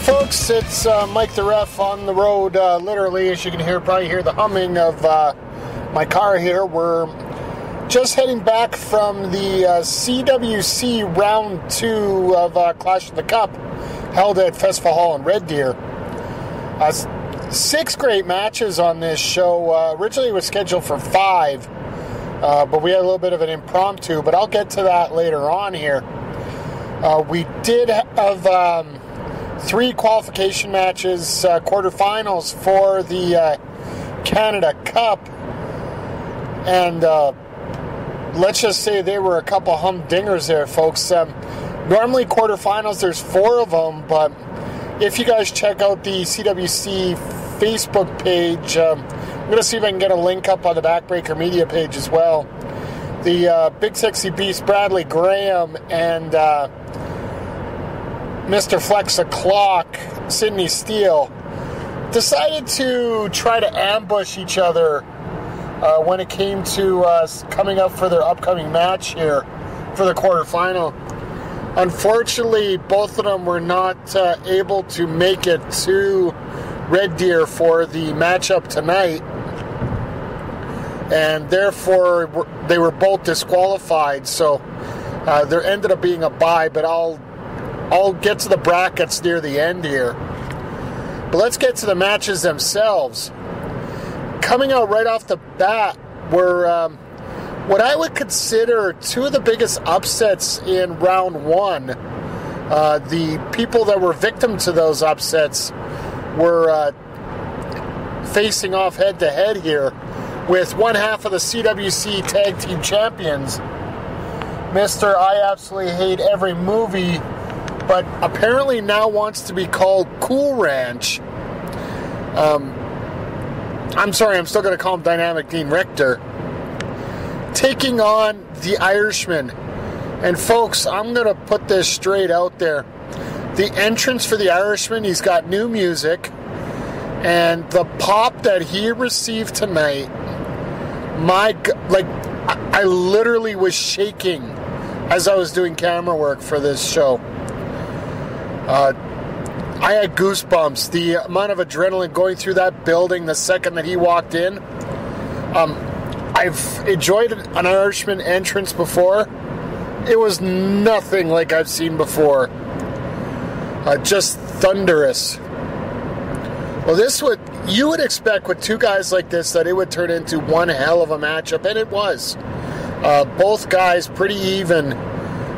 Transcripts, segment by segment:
Folks, it's Mike the Ref on the road, literally, as you can probably hear the humming of my car here. We're just heading back from the CWC Round 2 of Clash of the Cup, held at Festival Hall in Red Deer. 6 great matches on this show. Originally it was scheduled for 5, but we had a little bit of an impromptu, but I'll get to that later on here. We did have 3 qualification matches, quarterfinals for the Canada Cup, and let's just say they were a couple humdingers there, folks. Normally quarterfinals, there's 4 of them, but if you guys check out the CWC Facebook page, I'm going to see if I can get a link up on the Backbreaker Media page as well. The Big Sexy Beast Bradley Graham and Mr. Flex the Clock, Sydney Steele, decided to try to ambush each other when it came to coming up for their upcoming match here for the quarterfinal. Unfortunately, both of them were not able to make it to Red Deer for the matchup tonight, and therefore they were both disqualified. So there ended up being a bye, but I'll get to the brackets near the end here. But let's get to the matches themselves. Coming out right off the bat were what I would consider 2 of the biggest upsets in round 1. The people that were victim to those upsets were facing off head-to-head here with one half of the CWC Tag Team Champions, Mr. I Absolutely Hate Every Movie, but apparently now wants to be called Cool Ranch. I'm sorry, I'm still going to call him Dynamic Dean Richter, taking on the Irishman. And folks, I'm going to put this straight out there. The entrance for the Irishman, he's got new music, and the pop that he received tonight, I literally was shaking as I was doing camera work for this show. I had goosebumps. The amount of adrenaline going through that building the second that he walked in. I've enjoyed an Irishman entrance before. It was nothing like I've seen before. Just thunderous. Well, you would expect with 2 guys like this that it would turn into one hell of a matchup, and it was. Both guys pretty even.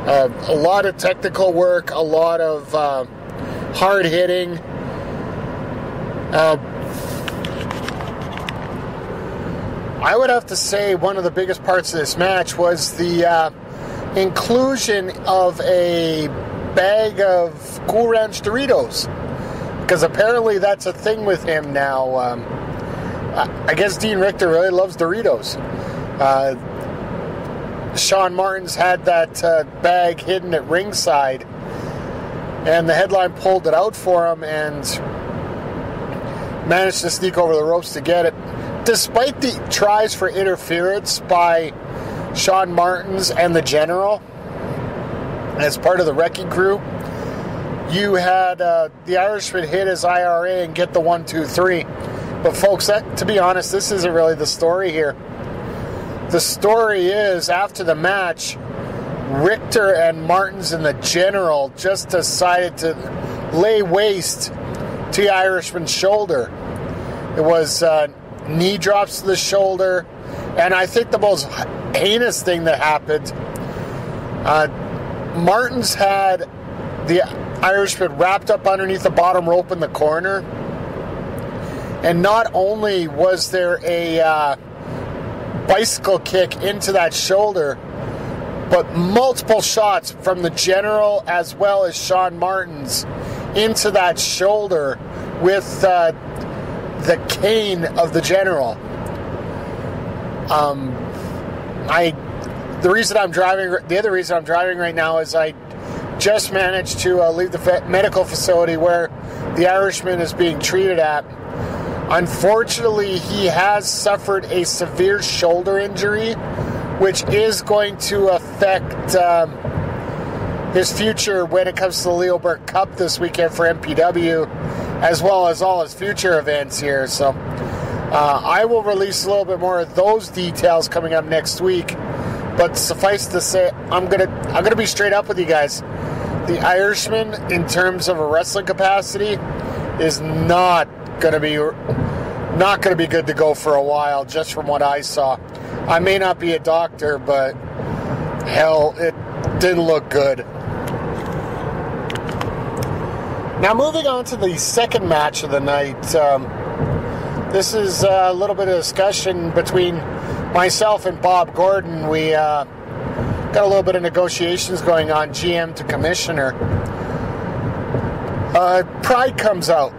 A lot of technical work, a lot of hard hitting. I would have to say one of the biggest parts of this match was the inclusion of a bag of Cool Ranch Doritos, because apparently that's a thing with him now. I guess Dean Richter really loves Doritos. Sean Martins had that bag hidden at ringside, and the headline pulled it out for him and managed to sneak over the ropes to get it. Despite the tries for interference by Sean Martins and the General as part of the wrecking crew, you had the Irishman hit his IRA and get the 1-2-3. But folks, to be honest, this isn't really the story here. The story is, after the match, Richter and Martins and the General just decided to lay waste to the Irishman's shoulder. It was knee drops to the shoulder, and I think the most heinous thing that happened, Martins had the Irishman wrapped up underneath the bottom rope in the corner, and not only was there a bicycle kick into that shoulder, but multiple shots from the General as well as Sean Martins into that shoulder with the cane of the General. The other reason I'm driving right now is I just managed to leave the medical facility where the Irishman is being treated at. Unfortunately, he has suffered a severe shoulder injury, which is going to affect his future when it comes to the Leoburg Cup this weekend for MPW, as well as all his future events here. So I will release a little bit more of those details coming up next week. But suffice to say, I'm gonna be straight up with you guys. The Irishman, in terms of a wrestling capacity, is not gonna be good to go for a while, just from what I saw. I may not be a doctor, but hell, it didn't look good. Now, moving on to the second match of the night. This is a little bit of discussion between myself and Bob Gordon. We got a little bit of negotiations going on, GM to commissioner. Pride comes out.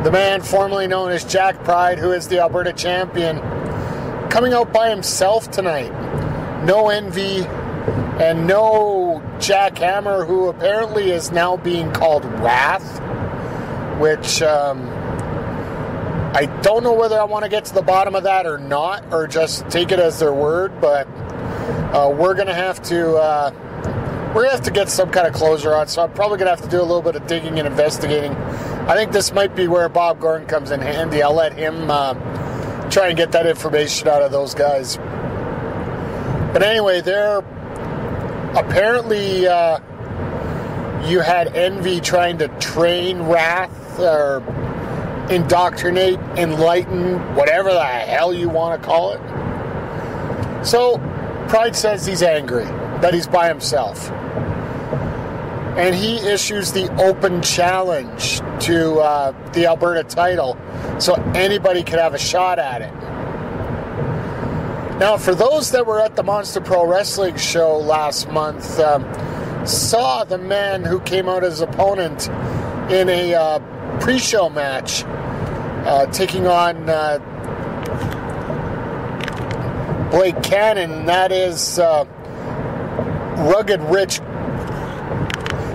The man formerly known as Jack Pride, who is the Alberta champion, coming out by himself tonight. No Envy and no Jack Hammer, who apparently is now being called Wrath, which I don't know whether I want to get to the bottom of that or not, or just take it as their word, but we're going to have to get some kind of closure on, so I'm probably going to have to do a little bit of digging and investigating. I think this might be where Bob Gordon comes in handy. I'll let him try and get that information out of those guys. But anyway, they're apparently you had Envy trying to train Wrath or indoctrinate, enlighten, whatever the hell you want to call it. So Pride says he's angry, that he's by himself. And he issues the open challenge to the Alberta title so anybody could have a shot at it. Now, for those that were at the Monster Pro Wrestling show last month, saw the man who came out as opponent in a pre-show match, taking on Blake Cannon, and that is Rugged Rich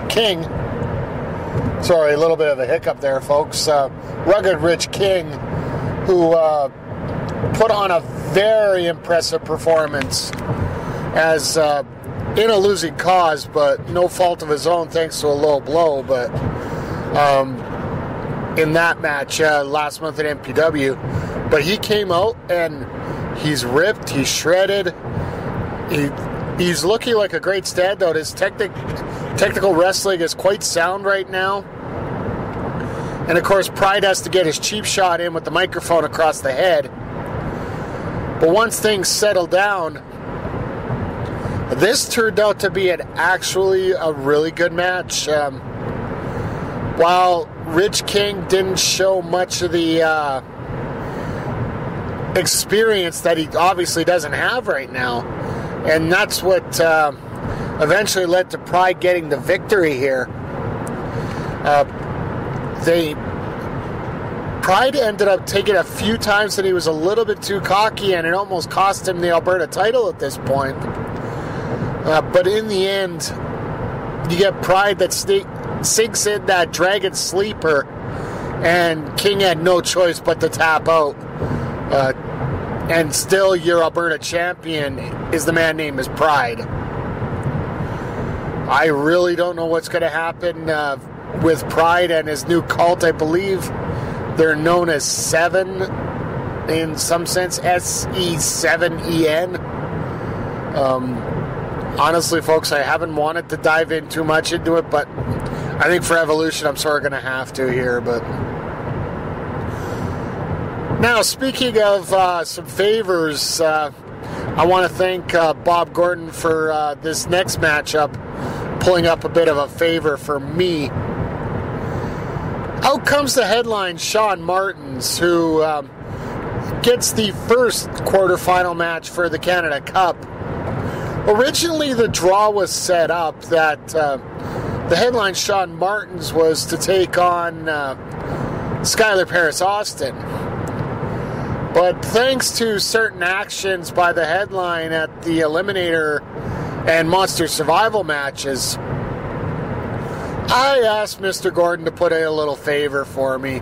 King. Sorry, a little bit of a hiccup there, folks. Rugged Rich King, who put on a very impressive performance as in a losing cause, but no fault of his own thanks to a low blow. But in that match last month at MPW, but he came out and he's ripped, he's shredded, he's looking like a great standout. His technical wrestling is quite sound right now. And of course, Pride has to get his cheap shot in with the microphone across the head. But once things settle down, this turned out to be actually a really good match. While Rich King didn't show much of the experience that he obviously doesn't have right now, and that's what eventually led to Pride getting the victory here. Pride ended up taking a few times that he was a little bit too cocky, and it almost cost him the Alberta title at this point. But in the end, you get Pride that sinks in that Dragon Sleeper, and King had no choice but to tap out. And still, your Alberta champion is the man named as Pride. I really don't know what's going to happen with Pride and his new cult. I believe they're known as Seven, in some sense, SE7EN. Honestly, folks, I haven't wanted to dive in too much into it, but I think for Evolution, I'm sort of going to have to here. But now, speaking of some favors, I want to thank Bob Gordon for this next matchup, pulling up a bit of a favor for me. Out comes the headline, Sean Martins, who gets the first quarterfinal match for the Canada Cup. Originally, the draw was set up that the headline, Sean Martins, was to take on Skylar Paris Austin. But thanks to certain actions by the headline at the Eliminator and Monster Survival matches, I asked Mr. Gordon to put in a little favor for me.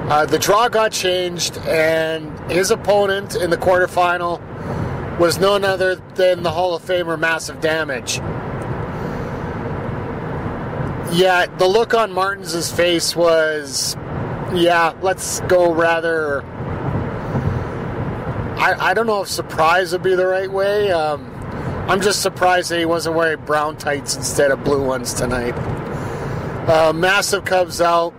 The draw got changed, and his opponent in the quarterfinal was none other than the Hall of Famer Massive Damage. Yeah, the look on Martins' face was, yeah, let's go rather... I don't know if surprise would be the right way. I'm just surprised that he wasn't wearing brown tights instead of blue ones tonight. Massive comes out.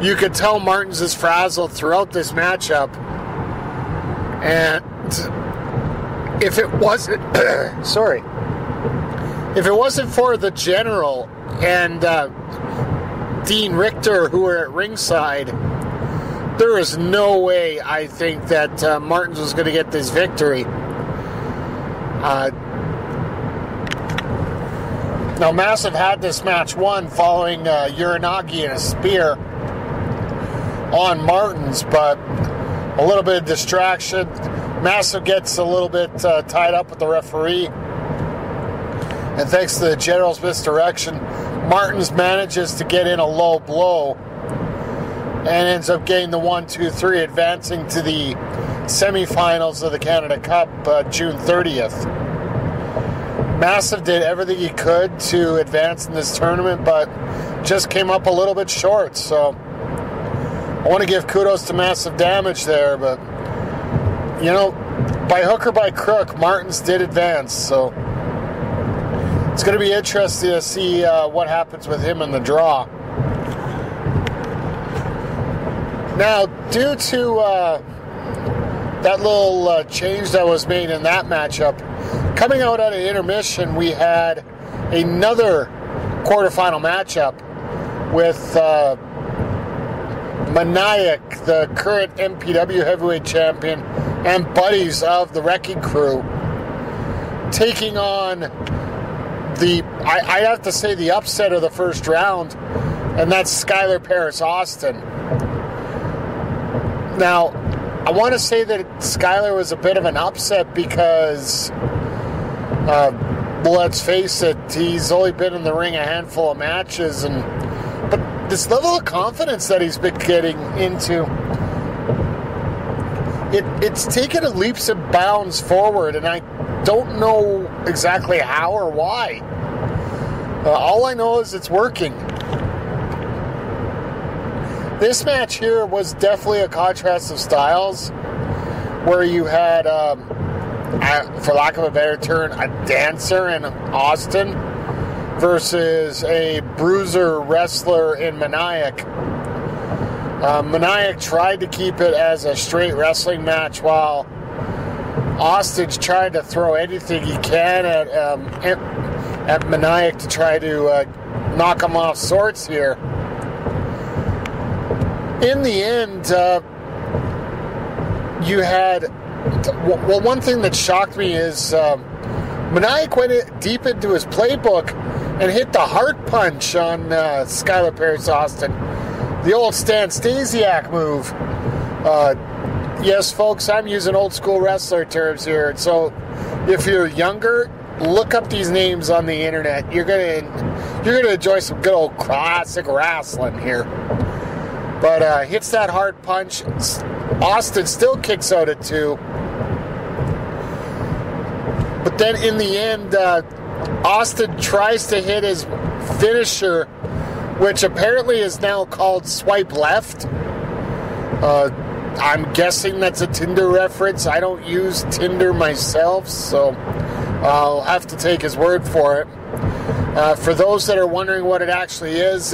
You could tell Martins is frazzled throughout this matchup. And if it wasn't... sorry. If it wasn't for the General and Dean Richter, who were at ringside, there is no way I think that Martins was going to get this victory. Now, Massive had this match won following Uranagi and a spear on Martins, but a little bit of distraction. Massive gets a little bit tied up with the referee. And thanks to the General's misdirection, Martins manages to get in a low blow and ends up getting the 1-2-3, advancing to the semifinals of the Canada Cup June 30th. Massive did everything he could to advance in this tournament, but just came up a little bit short. So I want to give kudos to Massive Damage there, but you know, by hook or by crook, Martins did advance. So it's going to be interesting to see what happens with him in the draw. Now, due to that little change that was made in that matchup, coming out at an intermission, we had another quarterfinal matchup with Maniac, the current MPW heavyweight champion, and buddies of the Wrecking Crew, taking on I have to say the upset of the first round, and that's Skylar Paris Austin. Now, I want to say that Skylar was a bit of an upset because, let's face it, he's only been in the ring a handful of matches, but this level of confidence that he's been getting into, it's taken a leaps and bounds forward, and I don't know exactly how or why. All I know is it's working. This match here was definitely a contrast of styles, where you had, for lack of a better term, a dancer in Austin versus a bruiser wrestler in Maniac. Maniac tried to keep it as a straight wrestling match, while Austin's trying to throw anything he can at Maniac to try to knock him off sorts here. In the end, you had... Well, one thing that shocked me is Maniac went deep into his playbook and hit the heart punch on Skylar Paris Austin. The old Stan Stasiak move. Yes, folks, I'm using old school wrestler terms here. So if you're younger, look up these names on the internet. You're gonna enjoy some good old classic wrestling here. But hits that hard punch. Austin still kicks out at 2. But then in the end, Austin tries to hit his finisher, which apparently is now called swipe left. I'm guessing that's a Tinder reference. I don't use Tinder myself, so I'll have to take his word for it. For those that are wondering what it actually is,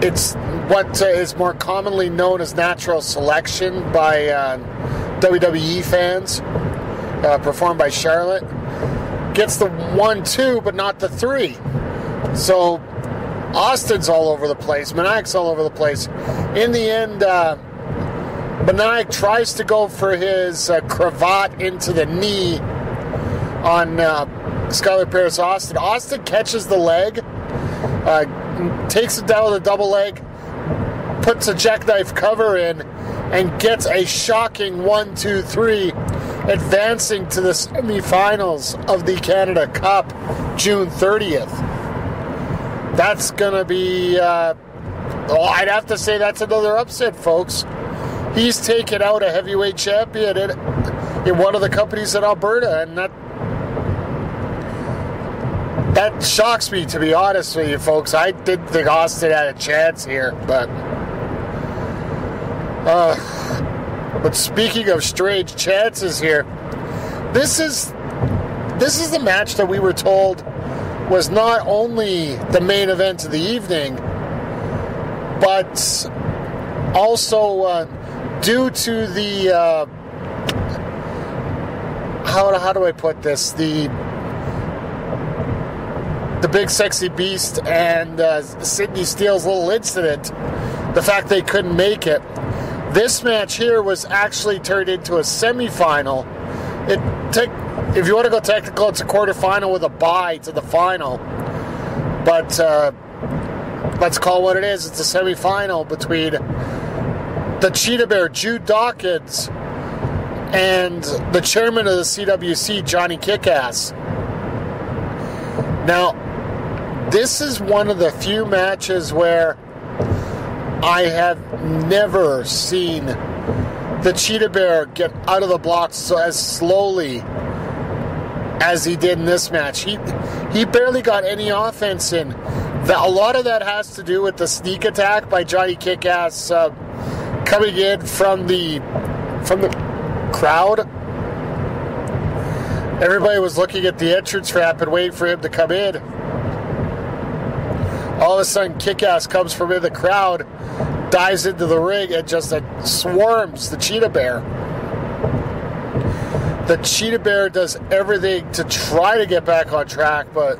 it's what is more commonly known as natural selection by WWE fans, performed by Charlotte. Gets the 1-2, but not the 3. So Austin's all over the place. Maniac's all over the place. In the end, Maniac tries to go for his cravat into the knee on Skylar Paris Austin. Austin catches the leg, takes it down with a double leg, puts a jackknife cover in, and gets a shocking 1-2-3, advancing to the semifinals of the Canada Cup June 30th. That's going to be, I'd have to say that's another upset, folks. He's taken out a heavyweight champion in one of the companies in Alberta, and That shocks me, to be honest with you, folks. I didn't think Austin had a chance here, but speaking of strange chances here, this is the match that we were told was not only the main event of the evening, but also due to the how do I put this, the Big Sexy Beast and Sydney Steele's little incident, the fact they couldn't make it. This match here was actually turned into a semi-final. If you want to go technical, it's a quarterfinal with a bye to the final. But let's call it what it is. It's a semi-final between the Cheetah Bear, Jude Dawkins, and the chairman of the CWC, Johnny Kickass. Now, this is one of the few matches where I have never seen the Cheetah Bear get out of the blocks so as slowly as he did in this match. He barely got any offense in. A lot of that has to do with the sneak attack by Johnny Kickass coming in from the crowd. Everybody was looking at the entrance ramp and waiting for him to come in. All of a sudden, Kickass comes from in the crowd, dives into the ring, and just swarms the Cheetah Bear. The Cheetah Bear does everything to try to get back on track, but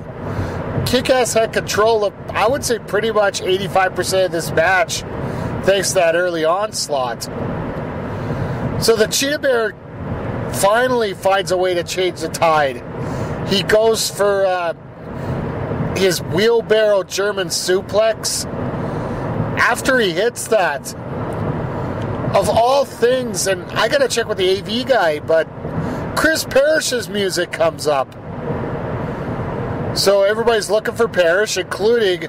Kickass had control of, I would say, pretty much 85% of this match, thanks to that early onslaught. So the Cheetah Bear finally finds a way to change the tide. He goes for his wheelbarrow German suplex. After he hits that, of all things, and I gotta check with the AV guy, but Chris Parrish's music comes up. So everybody's looking for Parrish, including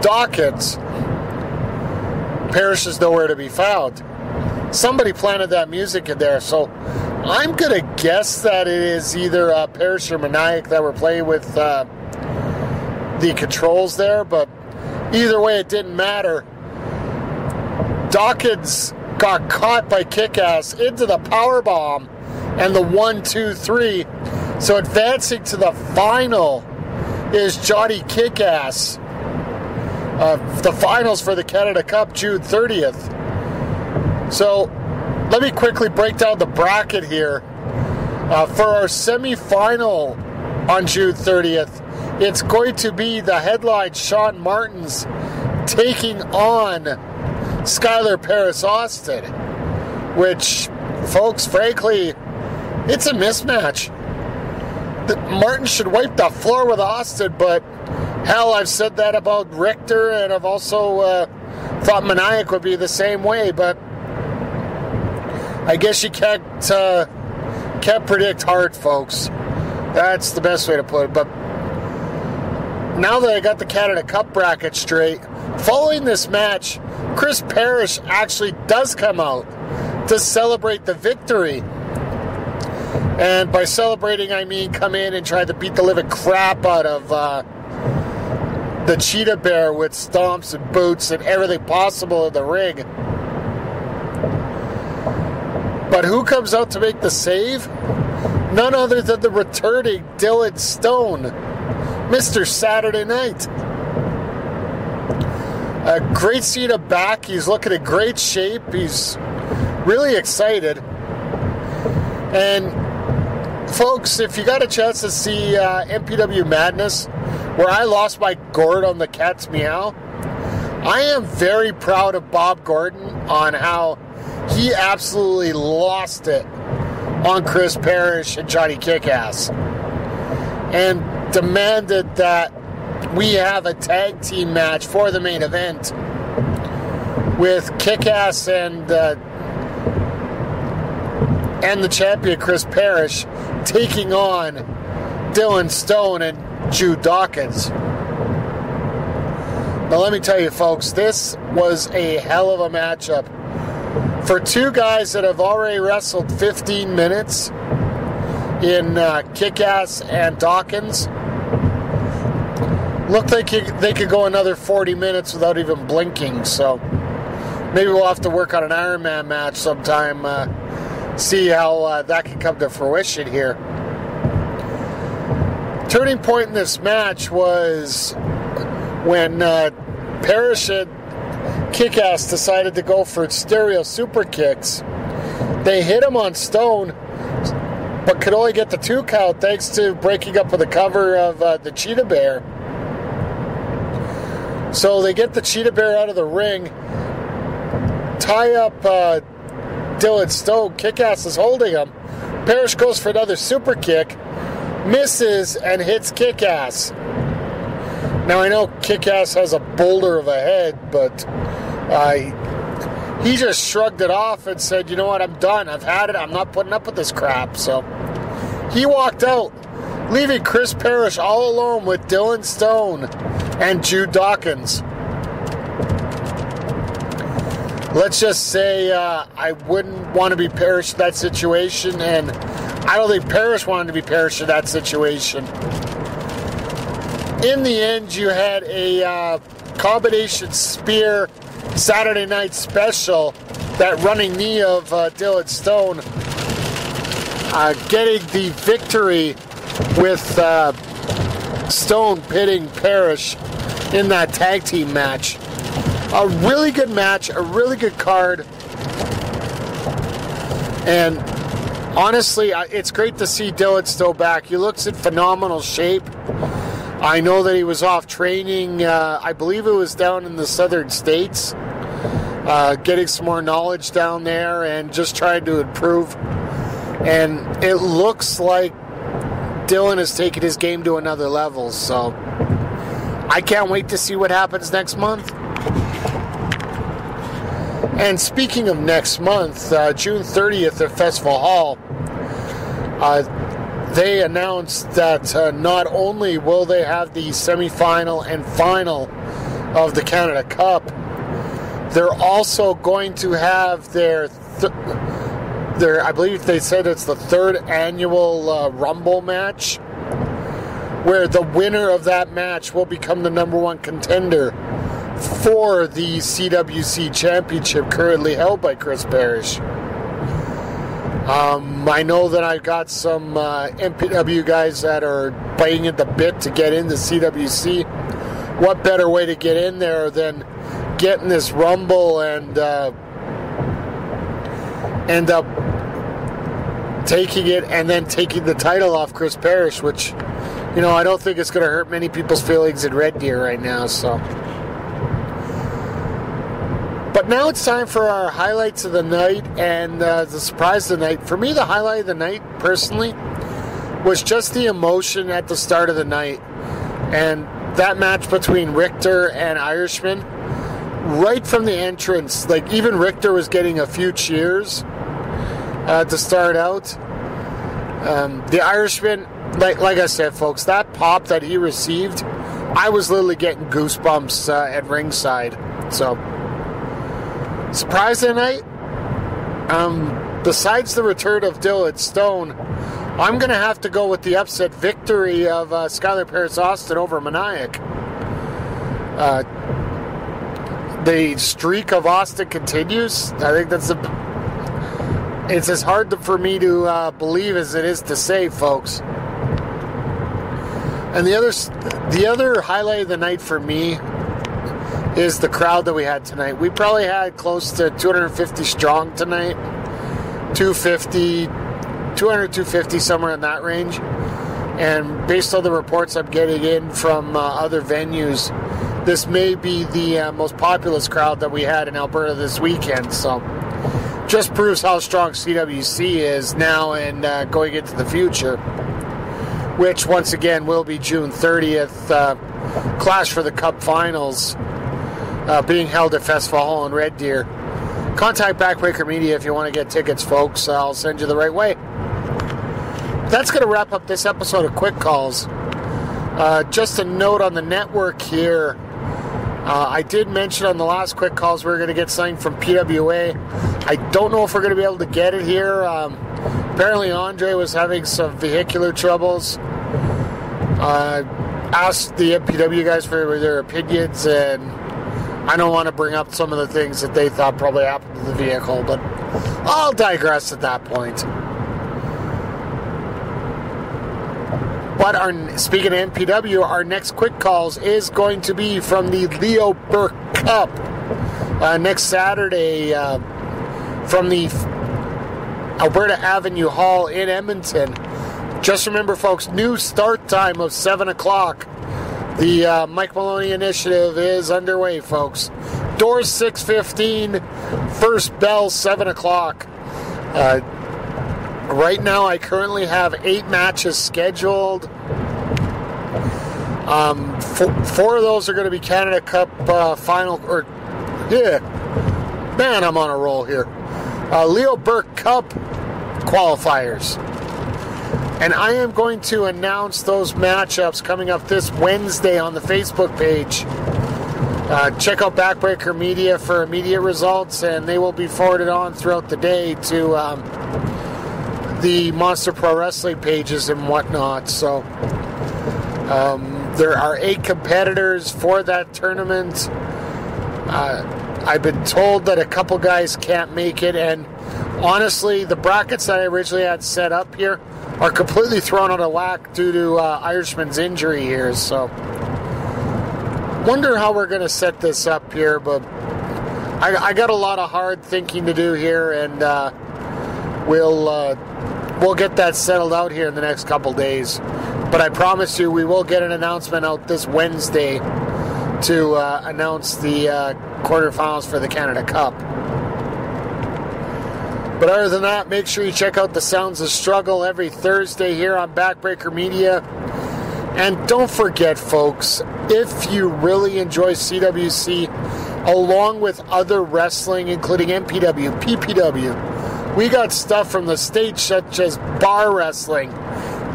Dawkins. Parrish is nowhere to be found. Somebody planted that music in there, so I'm gonna guess that it is either Parrish or Maniac that were playing with the controls there, but either way, it didn't matter. Dawkins got caught by Kickass into the powerbomb and the 1-2-3. So advancing to the final is Johnny Kickass. The finals for the Canada Cup, June 30th. So let me quickly break down the bracket here. For our semi-final on June 30th, it's going to be the headline Sean Martins taking on Skylar Paris Austin, which, folks, frankly, it's a mismatch. Martin should wipe the floor with Austin, but hell, I've said that about Richter, and I've also thought Maniac would be the same way, but I guess you can't predict Hart, folks. That's the best way to put it. But now that I got the Canada Cup bracket straight, following this match, Chris Parrish actually does come out to celebrate the victory. And by celebrating, I mean come in and try to beat the living crap out of the Cheetah Bear with stomps and boots and everything possible in the ring. But who comes out to make the save? None other than the returning Dylan Stone, Mr. Saturday Night. Great seeing him back. He's looking in great shape. He's really excited. And folks, if you got a chance to see MPW Madness, where I lost my gourd on the Cat's Meow, I am very proud of Bob Gordon on how he absolutely lost it on Chris Parrish and Johnny Kickass, and demanded that we have a tag team match for the main event with Kickass and the champion Chris Parrish taking on Dylan Stone and Jude Dawkins. Now let me tell you, folks, this was a hell of a matchup. For two guys that have already wrestled 15 minutes in Kickass and Dawkins, looked like they could go another 40 minutes without even blinking. So maybe we'll have to work on an Ironman match sometime. See how that can come to fruition here. Turning point in this match was when Parrish and Kick-Ass decided to go for stereo super kicks. They hit him on Stone, but could only get the 2 count thanks to breaking up with the cover of the Cheetah Bear. So they get the Cheetah Bear out of the ring, tie up Dylan Stone. Kick-Ass is holding him. Parrish goes for another super kick, misses, and hits Kick-Ass. Now I know Kick-Ass has a boulder of a head, but he just shrugged it off and said, you know what, I'm done. I've had it. I'm not putting up with this crap. So he walked out, leaving Chris Parrish all alone with Dylan Stone and Jude Dawkins. Let's just say I wouldn't want to be Parrish in that situation, and I don't think Parrish wanted to be Parrish in that situation. In the end, you had a combination spear Saturday night special, that running knee of Dylan Stone, getting the victory with Stone pitting Parrish in that tag team match. A really good match, a really good card, and honestly, it's great to see Dylan Stone back. He looks in phenomenal shape. I know that he was off training, I believe it was down in the southern states, getting some more knowledge down there and just trying to improve. And it looks like Dylan has taken his game to another level, so I can't wait to see what happens next month. And speaking of next month, June 30th at Festival Hall, they announced that not only will they have the semifinal and final of the Canada Cup, they're also going to have their I believe they said it's the 3rd annual Rumble match, where the winner of that match will become the #1 contender for the CWC Championship, currently held by Chris Parrish. I know that I've got some MPW guys that are biting at the bit to get into CWC. What better way to get in there than getting this Rumble and end up taking it and then taking the title off Chris Parrish, which, you know, I don't think it's going to hurt many people's feelings in Red Deer right now, so. But now it's time for our highlights of the night and the surprise of the night. For me, the highlight of the night, personally, was just the emotion at the start of the night. And that match between Richter and Irishman, right from the entrance, like even Richter was getting a few cheers to start out. The Irishman, like I said, folks, that pop that he received, I was literally getting goosebumps at ringside. So, surprise of the night, besides the return of Dylan Stone, I'm going to have to go with the upset victory of Skylar Paris-Austin over Maniac. The streak of Austin continues. I think it's as hard for me to believe as it is to say, folks. And the other highlight of the night for me is the crowd that we had tonight. We probably had close to 250 strong tonight. 200, 250, somewhere in that range. And based on the reports I'm getting in from other venues, this may be the most populous crowd that we had in Alberta this weekend. So just proves how strong CWC is now and going into the future, which once again will be June 30th. Clash for the Cup Finals being held at Festival Hall in Red Deer. Contact Backbreaker Media if you want to get tickets, folks. I'll send you the right way. That's going to wrap up this episode of Quick Calls. Just a note on the network here. I did mention on the last Quick Calls we're going to get something from PWA. I don't know if we're going to be able to get it here. Apparently Andre was having some vehicular troubles. asked the MPW guys for their opinions, and I don't want to bring up some of the things that they thought probably happened to the vehicle, but I'll digress at that point. But speaking of MPW, our next quick calls is going to be from the Leo Burke Cup next Saturday from the Alberta Avenue Hall in Edmonton. Just remember, folks, new start time of 7 o'clock. The Mike Maloney initiative is underway, folks. Doors 6:15, first bell 7 o'clock. Right now, I currently have 8 matches scheduled. 4 of those are going to be Canada Cup final. Man, I'm on a roll here. Leo Burke Cup qualifiers. And I am going to announce those matchups coming up this Wednesday on the Facebook page. Check out Backbreaker Media for immediate results, and they will be forwarded on throughout the day to the Monster Pro Wrestling pages and whatnot. So there are 8 competitors for that tournament. I've been told that a couple guys can't make it, and honestly, the brackets that I originally had set up here are completely thrown out of whack due to Irishman's injury here. So wonder how we're going to set this up here, but I got a lot of hard thinking to do here, and we'll get that settled out here in the next couple days. But I promise you, we will get an announcement out this Wednesday to announce the quarterfinals for the Canada Cup. But other than that, make sure you check out the Sounds of Struggle every Thursday here on Backbreaker Media. And don't forget, folks, if you really enjoy CWC, along with other wrestling, including MPW, PPW, we got stuff from the States such as bar wrestling,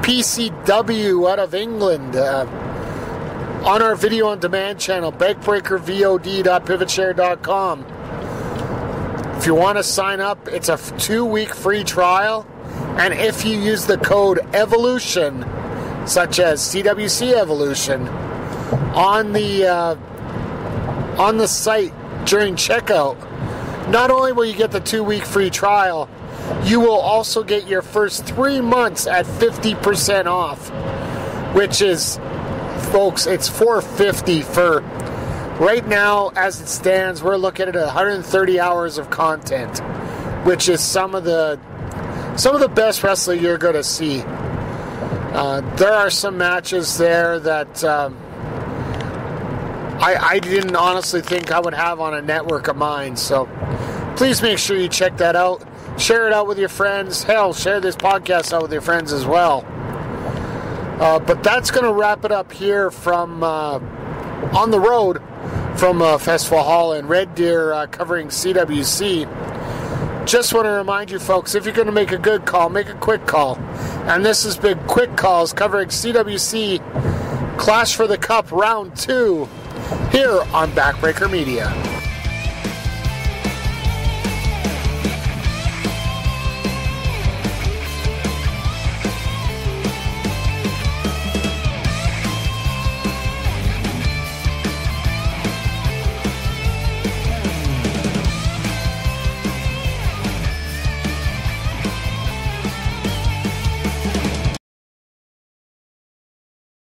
PCW out of England, on our video on demand channel, backbreakervod.pivotshare.com. If you want to sign up, it's a 2-week free trial, and if you use the code EVOLUTION, such as CWC Evolution, on the site during checkout, not only will you get the 2-week free trial, you will also get your first 3 months at 50% off, which is, folks, it's $450 for. Right now, as it stands, we're looking at 130 hours of content, which is some of the best wrestling you're going to see. There are some matches there that I didn't honestly think I would have on a network of mine. So please make sure you check that out. Share it out with your friends. Hell, share this podcast out with your friends as well. But that's going to wrap it up here from on the road from Festival Hall in Red Deer covering CWC. Just want to remind you folks, if you're going to make a good call, make a quick call. And this has been Quick Calls covering CWC Clash for the Cup Round 2 here on Backbreaker Media.